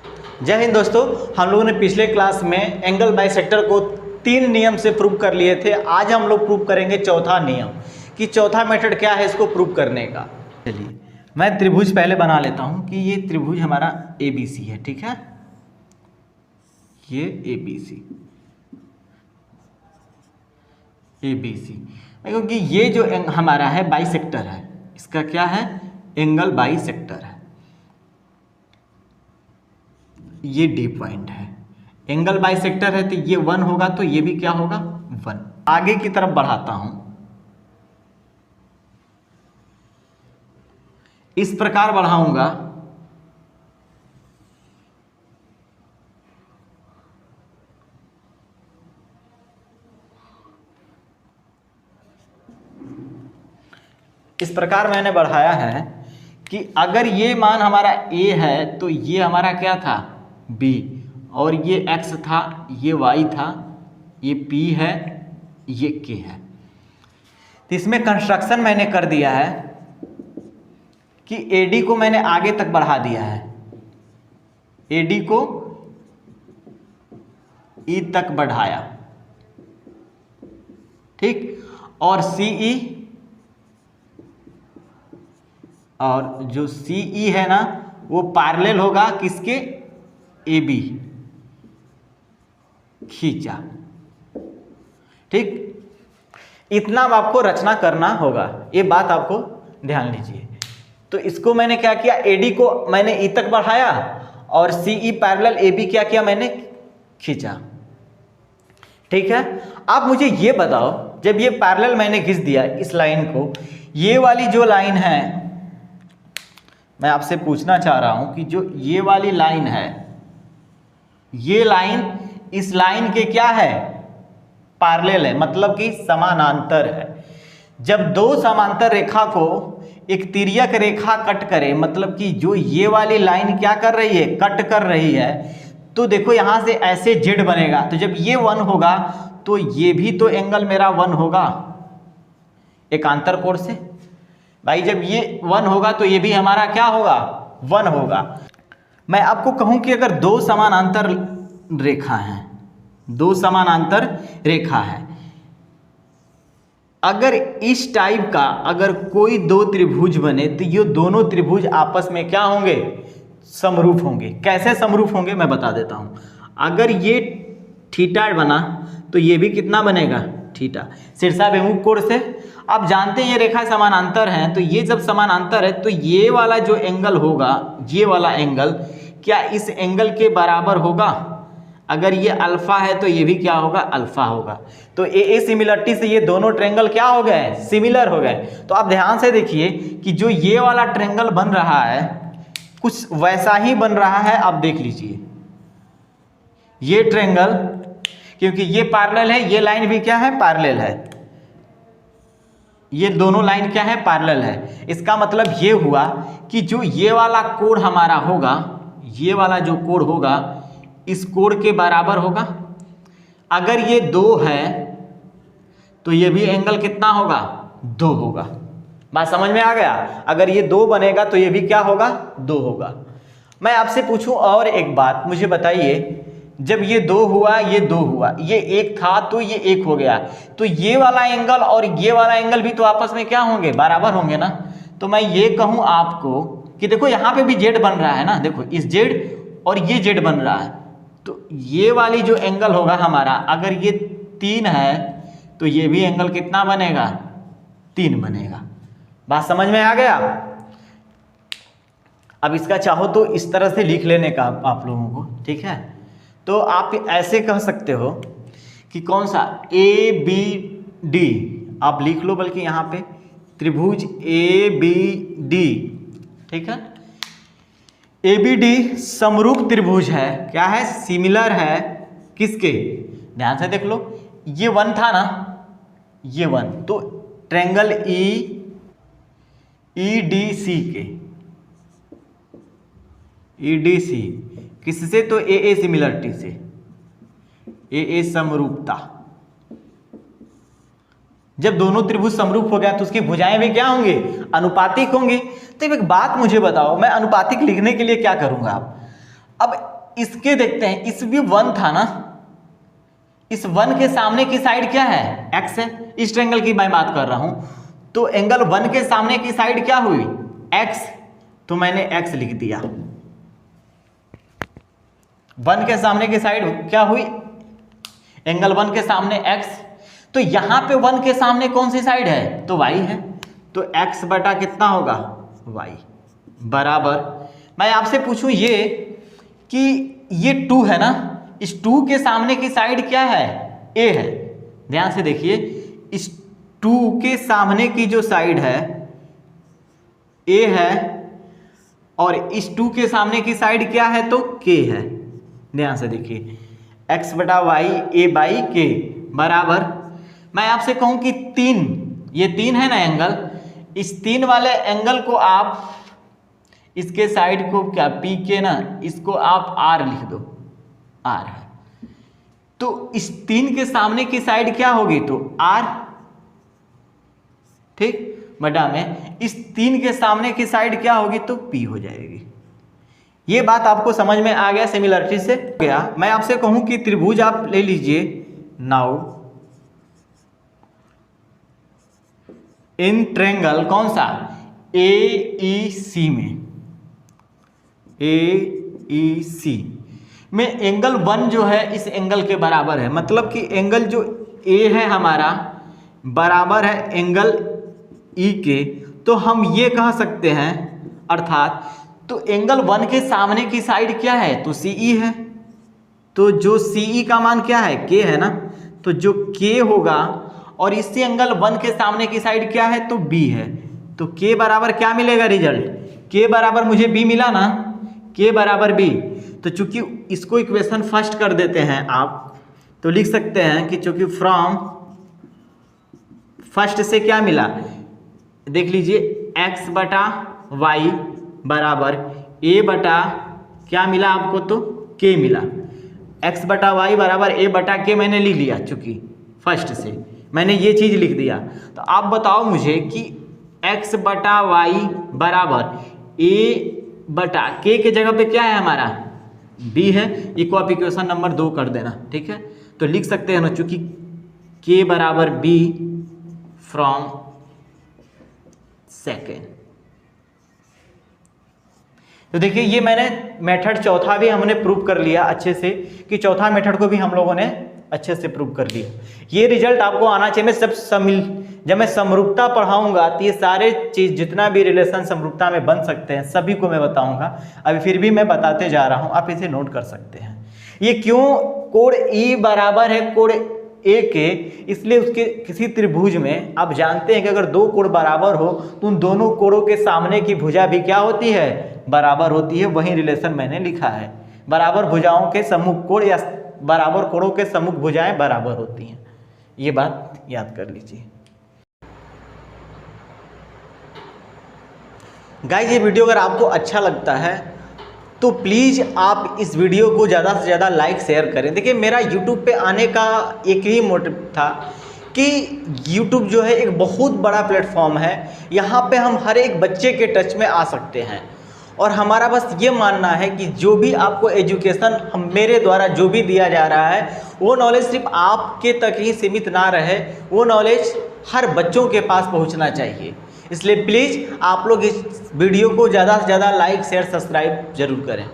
जय हिंद दोस्तों, हम लोगों ने पिछले क्लास में एंगल बाइसेक्टर को 3 नियम से प्रूव कर लिए थे। आज हम लोग प्रूव करेंगे चौथा नियम कि चौथा मेथड क्या है इसको प्रूव करने का। चलिए मैं त्रिभुज पहले बना लेता हूं कि ये त्रिभुज हमारा ABC है, ठीक है, ये ABC क्योंकि ये जो हमारा है बाइसेक्टर है, इसका क्या है, एंगल बाइसेक्टर है। ये डी पॉइंट है, एंगल बाइसेक्टर है तो ये 1 होगा, तो ये भी क्या होगा 1। आगे की तरफ बढ़ाता हूं, इस प्रकार बढ़ाऊंगा इस प्रकार मैंने बढ़ाया है कि अगर ये मान हमारा A है तो ये हमारा क्या था B, और ये X था, ये Y था, ये P है, ये K है। तो इसमें कंस्ट्रक्शन मैंने कर दिया है कि AD को मैंने आगे तक बढ़ा दिया है, AD को E तक बढ़ाया, ठीक, और CE, और जो CE है ना वो पैरेलल होगा किसके, AB, खींचा, ठीक। इतना अब आपको रचना करना होगा, ये बात आपको ध्यान लीजिए। तो इसको मैंने क्या किया, AD को मैंने E तक बढ़ाया और CE पैरेलल AB क्या किया, मैंने खींचा, ठीक है। अब मुझे ये बताओ, जब ये पैरेलल मैंने खींच दिया इस लाइन को, ये वाली जो लाइन है, मैं आपसे पूछना चाह रहा हूं कि जो ये वाली लाइन है, ये लाइन इस लाइन के क्या है, पैरेलल है, मतलब कि समानांतर है। जब दो समांतर रेखा को एक तिर्यक रेखा कट करे, मतलब कि जो ये वाली लाइन क्या कर रही है, कट कर रही है, तो देखो यहां से ऐसे जेड बनेगा। तो जब ये 1 होगा तो ये भी तो एंगल मेरा 1 होगा एकांतर कोण से। भाई जब ये 1 होगा तो ये भी हमारा क्या होगा, 1 होगा। मैं आपको कहूं कि अगर दो समानांतर रेखा है, दो समानांतर रेखा है, अगर इस टाइप का अगर कोई दो त्रिभुज बने तो ये दोनों त्रिभुज आपस में क्या होंगे, समरूप होंगे। कैसे समरूप होंगे मैं बता देता हूं। अगर ये थीटा बना तो ये भी कितना बनेगा, थीटा, शीर्षाभिमुख कोण से। आप जानते हैं ये रेखा समानांतर है, तो ये जब समानांतर है तो ये वाला जो एंगल होगा, ये वाला एंगल क्या इस एंगल के बराबर होगा। अगर ये अल्फा है तो ये भी क्या होगा, अल्फा होगा। तो ए सिमिलरिटी से ये दोनों ट्रायंगल क्या हो गए, सिमिलर हो गए। तो आप ध्यान से देखिए कि जो ये वाला ट्रायंगल बन रहा है कुछ वैसा ही बन रहा है। आप देख लीजिए ये ट्रायंगल, क्योंकि ये पैरेलल है, ये लाइन भी क्या है, पैरेलल है, ये दोनों लाइन क्या है, पैरेलल है। इसका मतलब ये हुआ कि जो ये वाला कोण हमारा होगा, ये वाला जो कोण होगा इस कोण के बराबर होगा। अगर ये 2 है तो ये भी एंगल कितना होगा, 2 होगा। बात समझ में आ गया। अगर ये 2 बनेगा तो ये भी क्या होगा, 2 होगा। मैं आपसे पूछूं और एक बात, मुझे बताइए, जब ये 2 हुआ, ये 2 हुआ, ये 1 था तो ये 1 हो गया, तो ये वाला एंगल और ये वाला एंगल भी तो आपस में क्या होंगे, बराबर होंगे ना। तो मैं ये कहूं आपको कि देखो यहां पे भी जेड बन रहा है ना, देखो इस जेड और ये जेड बन रहा है, तो ये वाली जो एंगल होगा हमारा, अगर ये 3 है तो ये भी एंगल कितना बनेगा, 3 बनेगा। बात समझ में आ गया। अब इसका चाहो तो इस तरह से लिख लेने का आप लोगों को, ठीक है। तो आप ऐसे कह सकते हो कि कौन सा, ABD आप लिख लो, बल्कि यहां पे त्रिभुज ABD, ठीक है। ABD समरूप त्रिभुज है, क्या है, सिमिलर है किसके, ध्यान से देख लो, ये 1 था ना, ये 1, तो ट्रायंगल EDC के, EDC किससे, तो AA सिमिलरिटी से, AA समरूपता। जब दोनों त्रिभुज समरूप हो गया तो उसकी भुजाएं भी क्या होंगी, अनुपातिक होंगी। तो एक बात मुझे बताओ, मैं अनुपातिक लिखने के लिए क्या करूंगा। अब इसके देखते हैं, इस भी 1 था ना, इस 1 के सामने की साइड क्या है, x है। इस ट्रायंगल की मैं बात कर रहा हूं, तो एंगल 1 के सामने की साइड क्या हुई, x, तो मैंने x लिख दिया। 1 के सामने की साइड क्या हुई, एंगल 1 के सामने x, तो यहां पे 1 के सामने कौन सी साइड है, तो y है, तो x बटा कितना होगा, y बराबर, मैं आपसे पूछूं ये कि ये 2 है ना, इस 2 के सामने की साइड क्या है, a है। ध्यान से देखिए, इस 2 के सामने की जो साइड है a है, और इस 2 के सामने की साइड क्या है, तो k है। ध्यान से देखिए, x बटा वाई a बाई k बराबर, मैं आपसे कहूं कि 3, ये 3 है ना एंगल, इस 3 वाले एंगल को आप, इसके साइड को क्या पी के ना, इसको आप r लिख दो, r, तो इस 3 के सामने की साइड क्या होगी, तो r, ठीक, बटा में इस 3 के सामने की साइड क्या होगी, तो p हो जाएगी। ये बात आपको समझ में आ गया, सिमिलरिटी से गया। मैं आपसे कहूं कि त्रिभुज आप ले लीजिए, नाउ इन ट्रायंगल कौन सा, AEC में, AEC में एंगल 1 जो है इस एंगल के बराबर है, मतलब कि एंगल जो A है हमारा बराबर है एंगल E के, तो हम ये कह सकते हैं, अर्थात तो एंगल 1 के सामने की साइड क्या है, तो CE है, तो जो CE का मान क्या है, K है ना, तो जो K होगा, और इससे एंगल 1 के सामने की साइड क्या है, तो B है, तो K बराबर क्या मिलेगा रिजल्ट, K बराबर मुझे B मिला ना, K बराबर B, तो चूंकि इसको इक्वेशन फर्स्ट कर देते हैं आप, तो लिख सकते हैं कि चूंकि फ्रॉम फर्स्ट से क्या मिला, देख लीजिए, x बटा वाई बराबर a बटा क्या मिला आपको, तो k मिला, x बटा वाई बराबर a बटा k मैंने लिख लिया, चूंकि फर्स्ट से मैंने ये चीज लिख दिया। तो आप बताओ मुझे कि x बटा वाई बराबर a बटा k के जगह पे क्या है हमारा, b है, इसको आप इक्वेशन नंबर 2 कर देना, ठीक है। तो लिख सकते हैं ना, चूंकि k बराबर b फ्रॉम सेकेंड। तो देखिए, ये मैंने मेथड चौथा भी हमने प्रूव कर लिया अच्छे से, कि चौथा मेथड को भी हम लोगों ने अच्छे से प्रूव कर लिया। ये रिजल्ट आपको आना चाहिए। मैं जब मैं समरूपता पढ़ाऊंगा तो ये सारे चीज जितना भी रिलेशन समरूपता में बन सकते हैं सभी को मैं बताऊंगा। अभी फिर भी मैं बताते जा रहा हूं, आप इसे नोट कर सकते हैं। ये क्यों कोण E बराबर है कोण A के, इसलिए उसके किसी त्रिभुज में आप जानते हैं कि अगर दो कोण बराबर हो तो उन दोनों कोणों के सामने की भुजा भी क्या होती है, बराबर होती है। वही रिलेशन मैंने लिखा है, बराबर भुजाओं के सम्मुख कोण या बराबर कोणों के सम्मुख भुजाएं बराबर होती हैं। ये बात याद कर लीजिए। गाइस, ये वीडियो अगर आपको अच्छा लगता है तो प्लीज़ आप इस वीडियो को ज़्यादा से ज़्यादा लाइक शेयर करें। देखिए, मेरा YouTube पे आने का एक ही मोटिव था कि YouTube जो है एक बहुत बड़ा प्लेटफॉर्म है, यहाँ पे हम हर एक बच्चे के टच में आ सकते हैं। और हमारा बस ये मानना है कि जो भी आपको एजुकेशन मेरे द्वारा जो भी दिया जा रहा है वो नॉलेज सिर्फ आपके तक ही सीमित ना रहे, वो नॉलेज हर बच्चों के पास पहुंचना चाहिए। इसलिए प्लीज़ आप लोग इस वीडियो को ज़्यादा से ज़्यादा लाइक शेयर सब्सक्राइब जरूर करें।